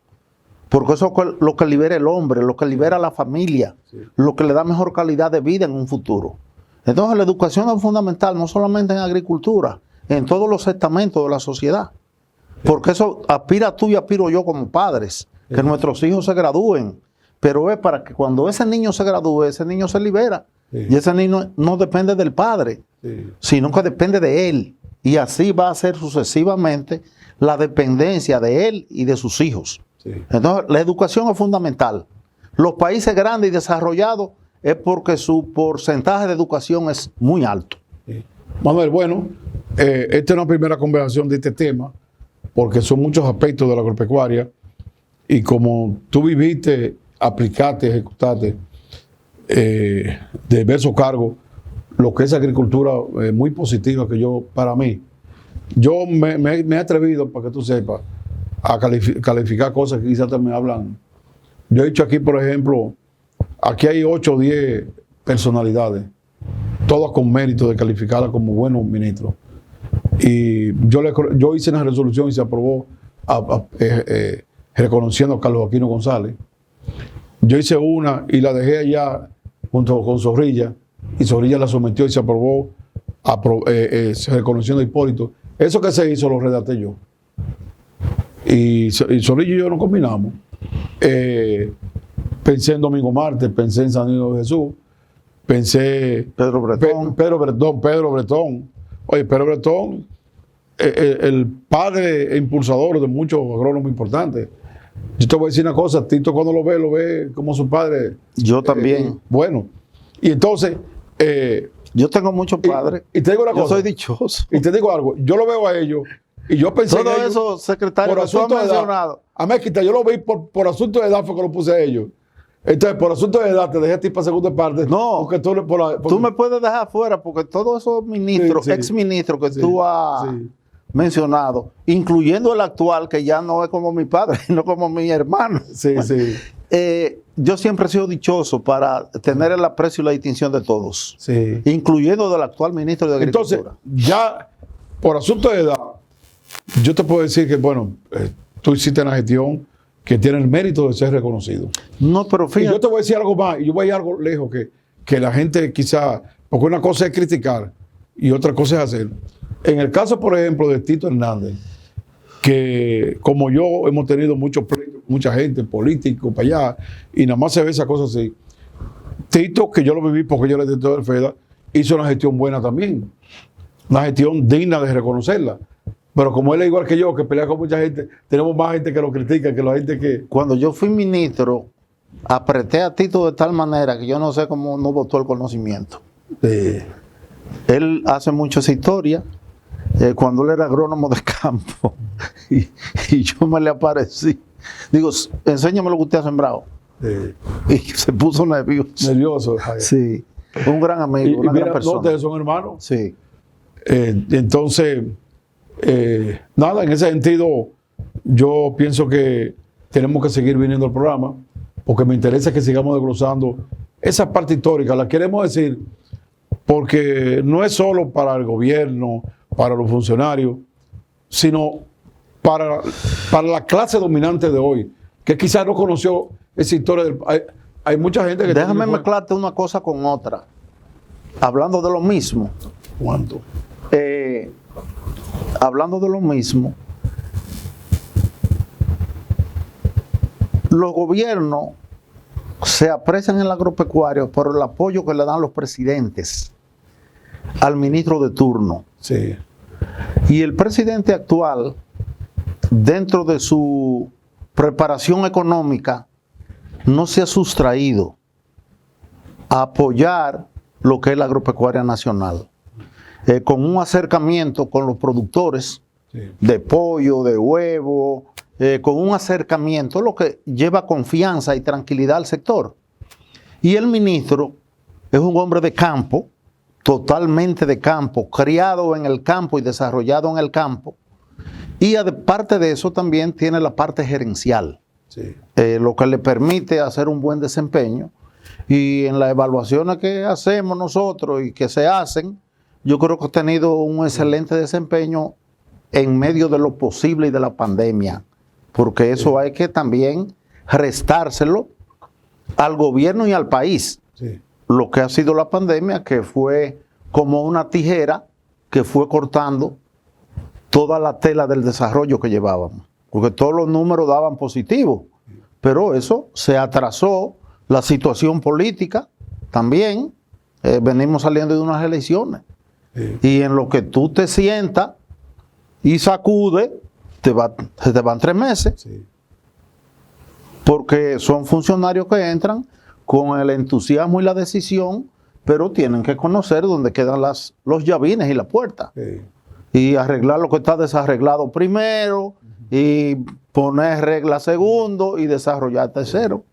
Porque eso es lo que libera el hombre, lo que libera a la familia, lo que le da mejor calidad de vida en un futuro. Entonces, la educación es fundamental, no solamente en agricultura, en todos los estamentos de la sociedad. Porque eso aspira tú y aspiro yo como padres, que nuestros hijos se gradúen. Pero es para que cuando ese niño se gradúe, ese niño se libera. Sí. Y ese niño no depende del padre, sino que depende de él. Y así va a ser sucesivamente la dependencia de él y de sus hijos. Sí. Entonces, la educación es fundamental. Los países grandes y desarrollados es porque su porcentaje de educación es muy alto. Sí. Manuel, bueno, esta es una primera conversación de este tema, porque son muchos aspectos de la agropecuaria, y como tú viviste, aplicaste, ejecutaste de diversos cargos, lo que es agricultura muy positiva, que yo, para mí, yo me he atrevido, para que tú sepas, a calificar cosas que quizás también hablan. Yo he dicho aquí, por ejemplo, aquí hay 8 o 10 personalidades, todas con mérito de calificarlas como buenos ministros. Y yo hice una resolución y se aprobó reconociendo a Carlos Aquino González. Yo hice una y la dejé allá junto con Zorrilla, y Zorrilla la sometió y se aprobó reconociendo a Hipólito. Eso que se hizo lo redacté yo. Y Zorrilla y yo nos combinamos. Pensé en Domingo Marte, pensé en San Niño de Jesús, pensé Pedro Bretón. Pedro Bretón. Oye, Pedro Bretón, el padre e impulsador de muchos agrónomos importantes. Yo te voy a decir una cosa, Tito cuando lo ve como su padre. Yo también. Bueno, y entonces... yo tengo muchos padres. Y te digo una cosa. Yo soy dichoso. Y te digo algo, yo lo veo a ellos, y yo pensé todo en ellos, eso, secretario, que tú has mencionado. A Mezquita, yo lo vi por asunto de edad, fue que lo puse a ellos. Entonces, por asunto de edad, te dejé a ti para segunda parte. No, porque tú me puedes dejar afuera, porque todos esos ministros, exministros que tú has mencionado, incluyendo el actual, que ya no es como mi padre, sino como mi hermano. Yo siempre he sido dichoso para tener el aprecio y la distinción de todos, incluyendo del actual ministro de Agricultura. Entonces, ya por asunto de edad, yo te puedo decir que, bueno, tú hiciste una gestión que tiene el mérito de ser reconocido. No, pero fíjate. Y yo te voy a decir algo más, y yo voy a ir algo lejos, que la gente quizá, porque una cosa es criticar y otra cosa es hacer. En el caso, por ejemplo, de Tito Hernández, que como yo hemos tenido mucha gente, político para allá, y nada más se ve esa cosa así. Tito, que yo lo viví porque yo era director del FEDA, hizo una gestión buena también, una gestión digna de reconocerla. Pero como él es igual que yo, que pelea con mucha gente, tenemos más gente que lo critica que la gente que... Cuando yo fui ministro, apreté a Tito de tal manera que yo no sé cómo no votó el conocimiento. Él hace mucho esa historia. Cuando él era agrónomo de campo y yo me le aparecí, digo, enséñame lo que usted ha sembrado. Y se puso nervioso. Sí, un gran amigo, una gran persona. ¿Ustedes son hermanos? Sí. Entonces, nada, en ese sentido, yo pienso que tenemos que seguir viniendo al programa, porque me interesa que sigamos desglosando esa parte histórica. La queremos decir porque no es solo para el gobierno, para los funcionarios, sino para la clase dominante de hoy, que quizás no conoció esa historia. Hay mucha gente que... Déjame mezclarte una cosa con otra, hablando de lo mismo. ¿Cuánto? Hablando de lo mismo, los gobiernos se aprecian en el agropecuario por el apoyo que le dan los presidentes al ministro de turno. Sí. Y el presidente actual, dentro de su preparación económica, no se ha sustraído a apoyar lo que es la agropecuaria nacional, con un acercamiento con los productores de pollo, de huevo, con un acercamiento, lo que lleva confianza y tranquilidad al sector. Y el ministro es un hombre de campo, totalmente de campo, criado en el campo y desarrollado en el campo. Y aparte de eso también tiene la parte gerencial, lo que le permite hacer un buen desempeño. Y en las evaluaciones que hacemos nosotros y que se hacen, yo creo que ha tenido un excelente desempeño en medio de lo posible y de la pandemia, porque eso hay que también restárselo al gobierno y al país. Lo que ha sido la pandemia, que fue como una tijera que fue cortando toda la tela del desarrollo que llevábamos, porque todos los números daban positivos, pero eso se atrasó, la situación política también, venimos saliendo de unas elecciones, y en lo que tú te sientas y sacudes, se te van 3 meses, porque son funcionarios que entran con el entusiasmo y la decisión, pero tienen que conocer dónde quedan los llavines y la puerta. Y arreglar lo que está desarreglado primero, y poner regla segundo, y desarrollar tercero.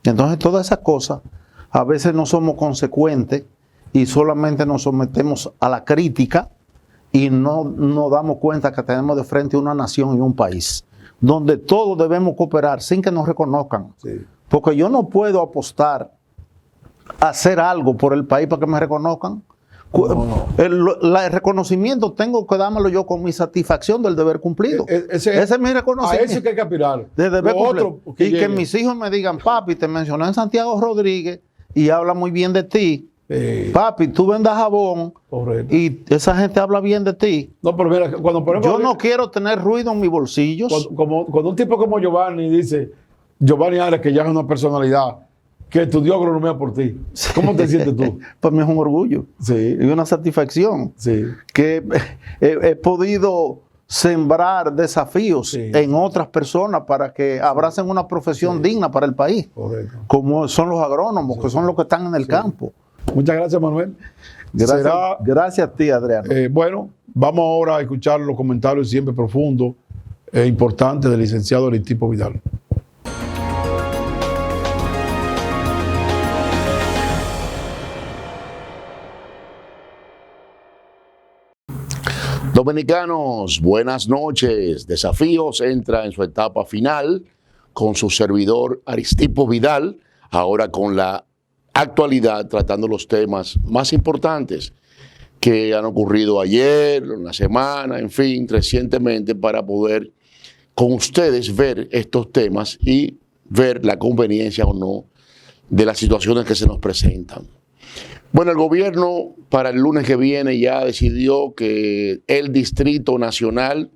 Entonces todas esas cosas, a veces no somos consecuentes, y solamente nos sometemos a la crítica, y no nos damos cuenta que tenemos de frente una nación y un país, donde todos debemos cooperar sin que nos reconozcan. Porque yo no puedo apostar a hacer algo por el país para que me reconozcan. El reconocimiento tengo que dármelo yo con mi satisfacción del deber cumplido. Ese es mi reconocimiento. A eso que hay que aspirar. De deber cumplido. Que mis hijos me digan, papi, te mencioné en Santiago Rodríguez y habla muy bien de ti. Papi, tú vendas jabón. Correcto. Y esa gente habla bien de ti. No, pero mira, cuando por ejemplo, yo no quiero tener ruido en mis bolsillos. Cuando un tipo como Giovanni dice, Giovanni Arias, que ya es una personalidad que estudió agronomía por ti, ¿cómo te sientes tú? Para mí es un orgullo y una satisfacción que he podido sembrar desafíos en otras personas para que abracen una profesión digna para el país, como son los agrónomos, que son los que están en el campo. Muchas gracias, Manuel. Gracias a ti, Adriano. Bueno, vamos ahora a escuchar los comentarios siempre profundos e importantes del licenciado Aristipo Vidal. Dominicanos, buenas noches. Desafíos entra en su etapa final con su servidor Aristipo Vidal, ahora con la actualidad, tratando los temas más importantes que han ocurrido ayer, en la semana, en fin, recientemente, para poder con ustedes ver estos temas y ver la conveniencia o no de las situaciones que se nos presentan. Bueno, el gobierno para el lunes que viene ya decidió que el Distrito Nacional,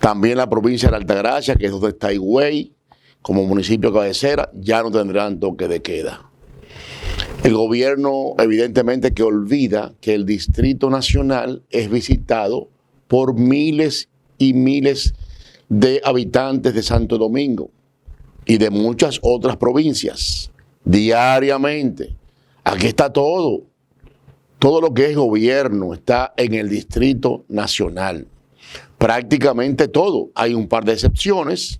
también la provincia de Altagracia, que es donde está Higüey, como municipio cabecera, ya no tendrán toque de queda. El gobierno evidentemente que olvida que el Distrito Nacional es visitado por miles y miles de habitantes de Santo Domingo y de muchas otras provincias diariamente. Aquí está todo lo que es gobierno está en el Distrito Nacional. Prácticamente todo. Hay un par de excepciones,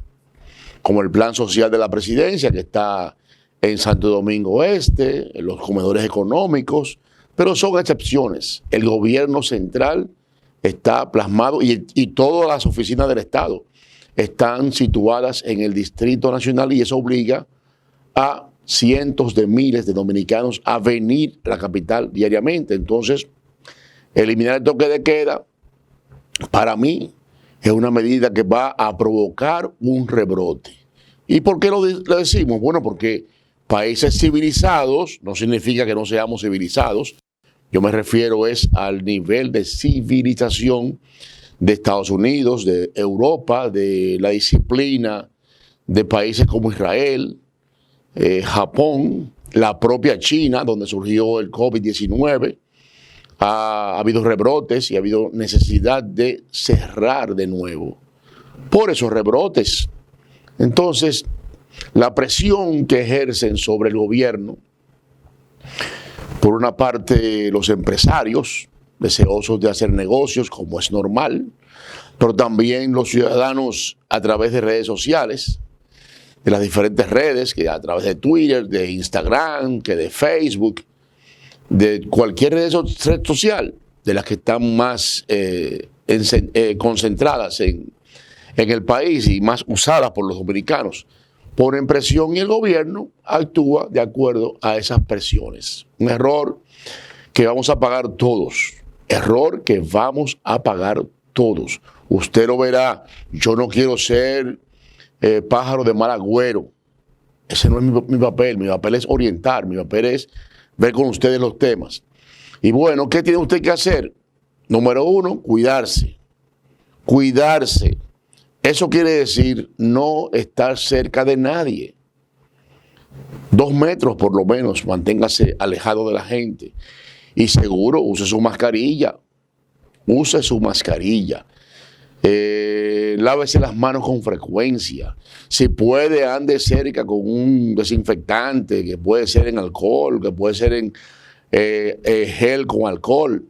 como el plan social de la presidencia, que está en Santo Domingo Este, en los comedores económicos, pero son excepciones. El gobierno central está plasmado y todas las oficinas del Estado están situadas en el Distrito Nacional, y eso obliga a cientos de miles de dominicanos a venir a la capital diariamente. Entonces, eliminar el toque de queda, para mí, es una medida que va a provocar un rebrote. ¿Y por qué lo decimos? Bueno, porque países civilizados no significa que no seamos civilizados. Yo me refiero al nivel de civilización de Estados Unidos, de Europa, de la disciplina de países como Israel, Japón, la propia China, donde surgió el COVID-19. Ha habido rebrotes y ha habido necesidad de cerrar de nuevo por esos rebrotes. Entonces, la presión que ejercen sobre el gobierno, por una parte los empresarios deseosos de hacer negocios como es normal, pero también los ciudadanos a través de redes sociales, de las diferentes redes, que a través de Twitter, de Instagram, que de Facebook, de cualquier red social, de las que están más concentradas en el país y más usadas por los dominicanos, ponen presión y el gobierno actúa de acuerdo a esas presiones. Un error que vamos a pagar todos. Error que vamos a pagar todos. Usted lo verá. Yo no quiero ser pájaro de mal agüero. Ese no es mi papel. Mi papel es orientar. Mi papel es ver con ustedes los temas. Y bueno, ¿qué tiene usted que hacer? Número 1, cuidarse. Cuidarse. Eso quiere decir no estar cerca de nadie. 2 metros por lo menos, manténgase alejado de la gente. Y seguro, use su mascarilla. Use su mascarilla. Lávese las manos con frecuencia. Si puede, ande cerca con un desinfectante, que puede ser en alcohol, que puede ser en gel con alcohol,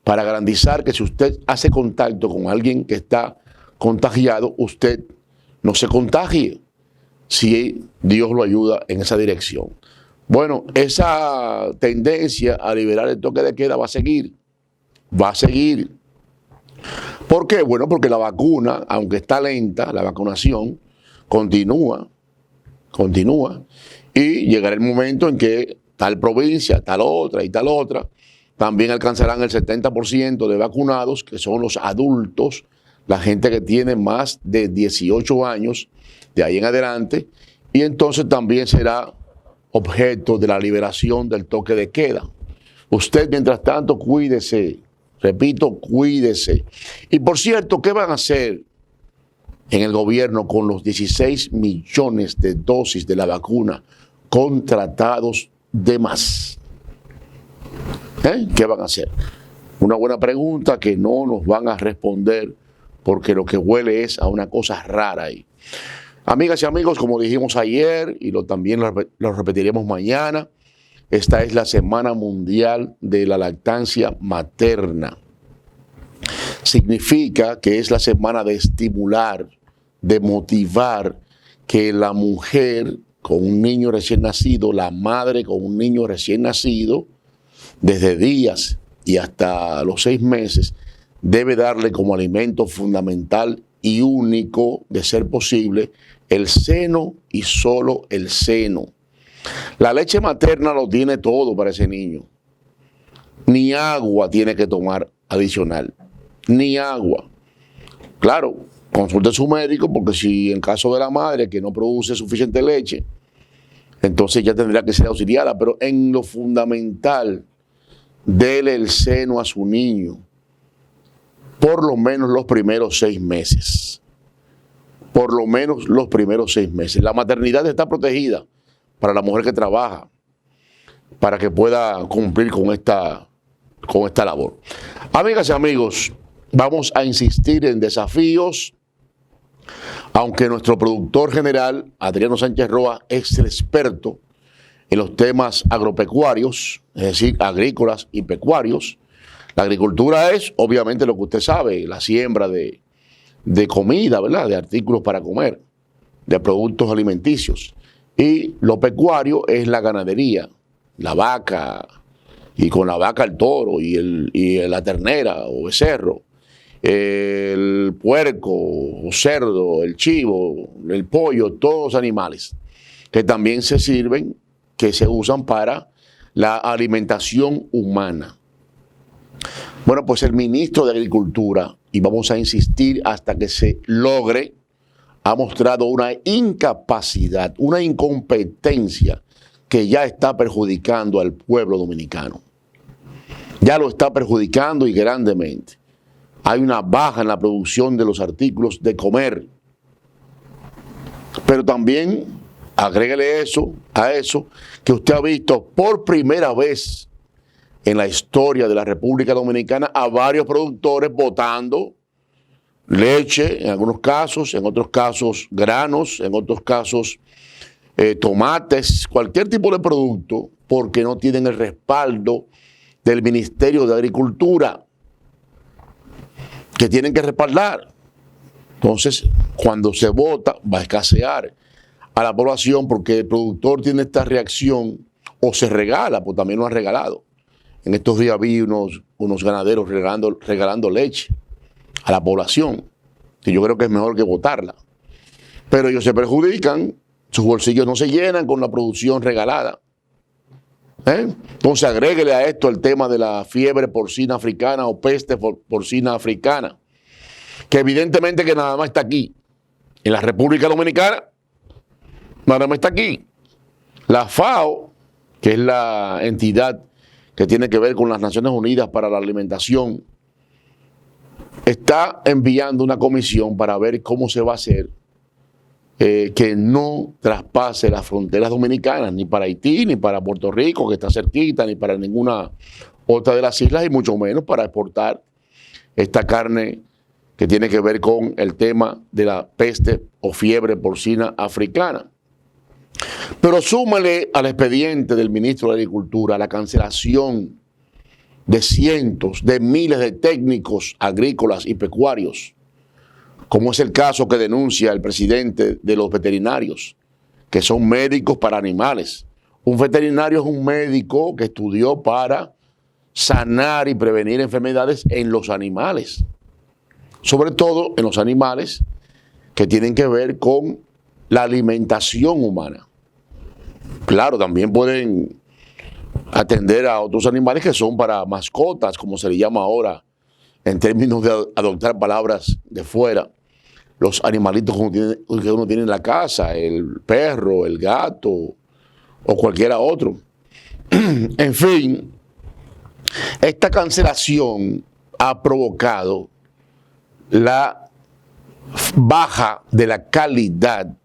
para garantizar que si usted hace contacto con alguien que está contagiado, usted no se contagie, si Dios lo ayuda en esa dirección. Bueno, esa tendencia a liberar el toque de queda va a seguir. Va a seguir. ¿Por qué? Bueno, porque la vacuna, aunque está lenta, la vacunación continúa, y llegará el momento en que tal provincia, tal otra, también alcanzarán el 70% de vacunados, que son los adultos, la gente que tiene más de 18 años, de ahí en adelante, y entonces también será objeto de la liberación del toque de queda. Usted, mientras tanto, cuídese. Repito, cuídese. Y por cierto, ¿qué van a hacer en el gobierno con los 16 millones de dosis de la vacuna contratados de más? ¿Qué van a hacer? Una buena pregunta que no nos van a responder, porque lo que huele es a una cosa rara ahí. Amigas y amigos, como dijimos ayer y también lo repetiremos mañana, esta es la Semana Mundial de la Lactancia Materna. Significa que es la semana de estimular, de motivar que la mujer con un niño recién nacido, la madre con un niño recién nacido, desde días y hasta los 6 meses, debe darle como alimento fundamental y único, de ser posible, el seno y solo el seno. La leche materna lo tiene todo para ese niño. Ni agua tiene que tomar adicional. Ni agua. Claro, consulte a su médico, porque si en caso de la madre que no produce suficiente leche, entonces ya tendrá que ser auxiliada. Pero en lo fundamental, dele el seno a su niño por lo menos los primeros 6 meses. Por lo menos los primeros 6 meses. La maternidad está protegida para la mujer que trabaja, para que pueda cumplir con esta labor. Amigas y amigos, vamos a insistir en desafíos, aunque nuestro productor general, Adriano Sánchez Roa, es el experto en los temas agropecuarios, es decir, agrícolas y pecuarios. La agricultura es, obviamente, lo que usted sabe, la siembra de comida, ¿verdad? De artículos para comer, de productos alimenticios. Y lo pecuario es la ganadería, la vaca, y con la vaca el toro, y la ternera o becerro, el puerco o cerdo, el chivo, el pollo, todos los animales que también se sirven, que se usan para la alimentación humana. Bueno, pues el ministro de Agricultura, y vamos a insistir hasta que se logre, ha mostrado una incapacidad, una incompetencia que ya está perjudicando al pueblo dominicano. Ya lo está perjudicando y grandemente. Hay una baja en la producción de los artículos de comer. Pero también, agréguele a eso, que usted ha visto por primera vez en la historia de la República Dominicana a varios productores votando leche en algunos casos, en otros casos granos, en otros casos tomates, cualquier tipo de producto, porque no tienen el respaldo del Ministerio de Agricultura, que tienen que respaldar. Entonces, cuando se vota, va a escasear a la población porque el productor tiene esta reacción o se regala, pues también lo han regalado. En estos días vi unos ganaderos regalando leche a la población, que yo creo que es mejor que votarla. Pero ellos se perjudican, sus bolsillos no se llenan con la producción regalada. Entonces agréguele a esto el tema de la fiebre porcina africana o peste porcina africana, que evidentemente que nada más está aquí, en la República Dominicana, nada más está aquí. La FAO, que es la entidad que tiene que ver con las Naciones Unidas para la Alimentación, está enviando una comisión para ver cómo se va a hacer que no traspase las fronteras dominicanas, ni para Haití, ni para Puerto Rico, que está cerquita, ni para ninguna otra de las islas, y mucho menos para exportar esta carne que tiene que ver con el tema de la peste o fiebre porcina africana. Pero súmale al expediente del ministro de Agricultura la cancelación de cientos de miles de técnicos agrícolas y pecuarios, como es el caso que denuncia el presidente de los veterinarios, que son médicos para animales. Un veterinario es un médico que estudió para sanar y prevenir enfermedades en los animales, sobre todo en los animales que tienen que ver con la alimentación humana. Claro, también pueden atender a otros animales que son para mascotas, como se le llama ahora, en términos de adoptar palabras de fuera. Los animalitos que uno tiene en la casa, el perro, el gato o cualquiera otro. En fin, esta cancelación ha provocado la baja de la calidad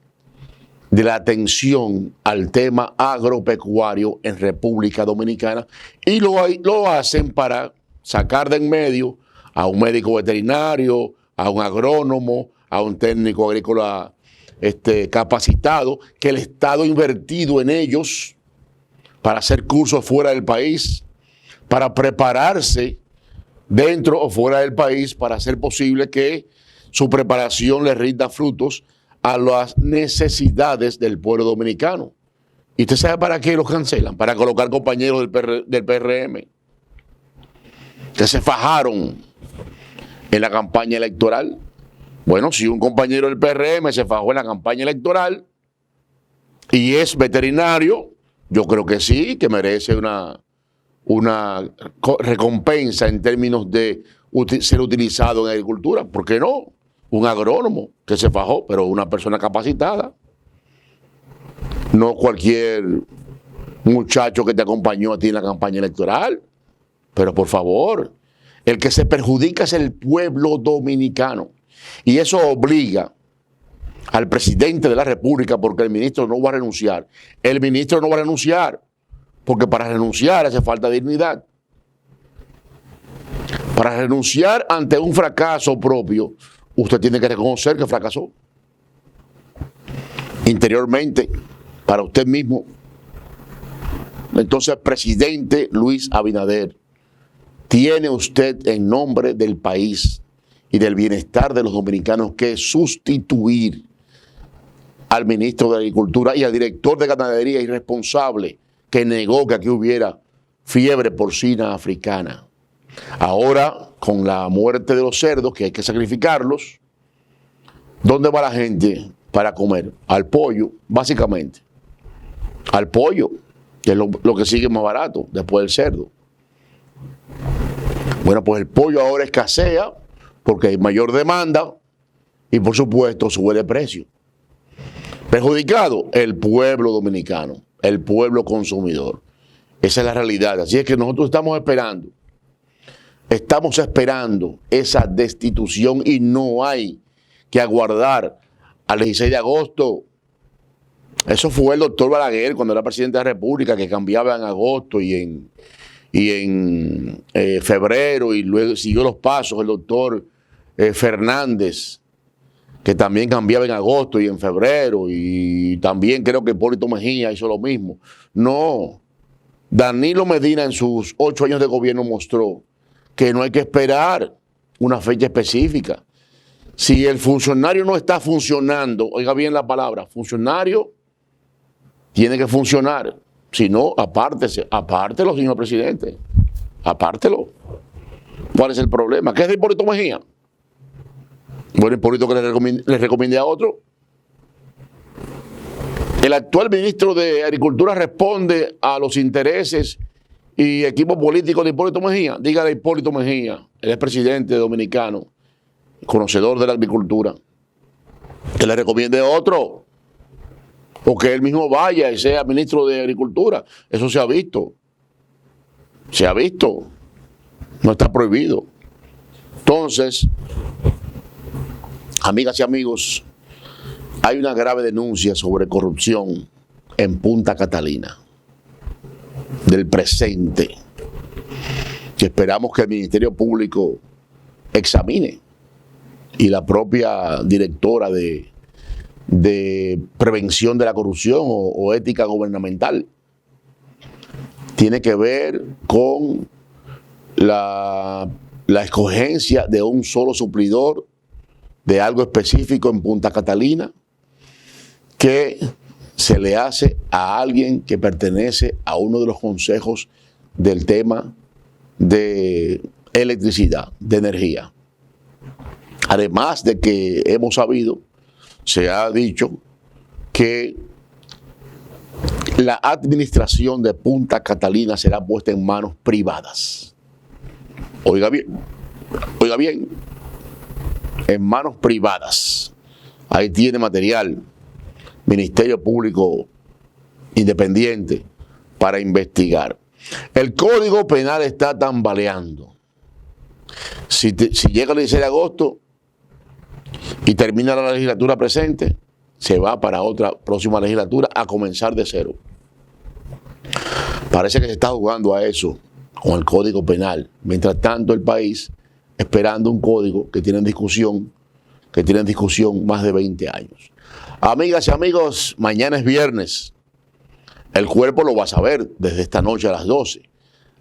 de la atención al tema agropecuario en República Dominicana, y lo hacen para sacar de en medio a un médico veterinario, a un agrónomo, a un técnico agrícola capacitado, que el Estado ha invertido en ellos para hacer cursos fuera del país, para prepararse dentro o fuera del país, para hacer posible que su preparación le rinda frutos a las necesidades del pueblo dominicano. ¿Y usted sabe para qué los cancelan? Para colocar compañeros del PRM que se fajaron en la campaña electoral. Bueno, si un compañero del PRM se fajó en la campaña electoral y es veterinario, yo creo que sí, que merece una recompensa en términos de ser utilizado en agricultura. ¿Por qué no? Un agrónomo que se fajó, pero una persona capacitada. No cualquier muchacho que te acompañó a ti en la campaña electoral. Pero por favor, el que se perjudica es el pueblo dominicano. Y eso obliga al presidente de la República, porque el ministro no va a renunciar. El ministro no va a renunciar, porque para renunciar hace falta dignidad. Para renunciar ante un fracaso propio, usted tiene que reconocer que fracasó. Interiormente, para usted mismo. Entonces, presidente Luis Abinader, tiene usted en nombre del país y del bienestar de los dominicanos que sustituir al ministro de Agricultura y al director de Ganadería irresponsable que negó que aquí hubiera fiebre porcina africana. Ahora, con la muerte de los cerdos, que hay que sacrificarlos, ¿dónde va la gente para comer? Al pollo, básicamente. Al pollo, que es lo que sigue más barato después del cerdo. Bueno, pues el pollo ahora escasea porque hay mayor demanda y, por supuesto, sube de precio. Perjudicado el pueblo dominicano, el pueblo consumidor. Esa es la realidad. Así es que nosotros estamos esperando esa destitución y no hay que aguardar al 16 de agosto. Eso fue el doctor Balaguer cuando era presidente de la República, que cambiaba en agosto y en febrero, y luego siguió los pasos el doctor Fernández, que también cambiaba en agosto y en febrero, y también creo que Hipólito Mejía hizo lo mismo. No, Danilo Medina en sus 8 años de gobierno mostró que no hay que esperar una fecha específica. Si el funcionario no está funcionando, oiga bien la palabra, funcionario tiene que funcionar. Si no, apártelo, señor presidente. Apártelo. ¿Cuál es el problema? ¿Qué es de Hipólito Mejía? Bueno, Hipólito que le recomiende a otro. El actual ministro de Agricultura responde a los intereses y equipo político de Hipólito Mejía. Dígale a Hipólito Mejía, el expresidente dominicano, conocedor de la agricultura, que le recomiende a otro. O que él mismo vaya y sea ministro de Agricultura. Eso se ha visto. Se ha visto. No está prohibido. Entonces, amigas y amigos, hay una grave denuncia sobre corrupción en Punta Catalina, del presente, que esperamos que el Ministerio Público examine, y la propia directora de prevención de la corrupción o ética gubernamental. Tiene que ver con la escogencia de un solo suplidor de algo específico en Punta Catalina que se le hace a alguien que pertenece a uno de los consejos del tema de electricidad, de energía. Además de que hemos sabido, se ha dicho que la administración de Punta Catalina será puesta en manos privadas. Oiga bien, en manos privadas. Ahí tiene material, Ministerio Público Independiente para investigar. El Código Penal está tambaleando. Si llega el 16 de agosto y termina la legislatura presente, se va para otra próxima legislatura a comenzar de cero. Parece que se está jugando a eso con el Código Penal. Mientras tanto, el país esperando un código que tiene en discusión más de 20 años. Amigas y amigos, mañana es viernes. El cuerpo lo va a saber desde esta noche a las 12.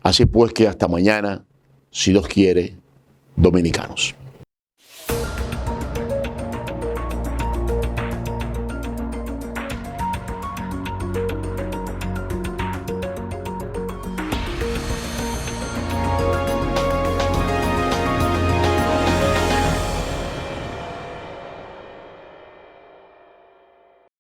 Así pues que hasta mañana, si Dios quiere, dominicanos.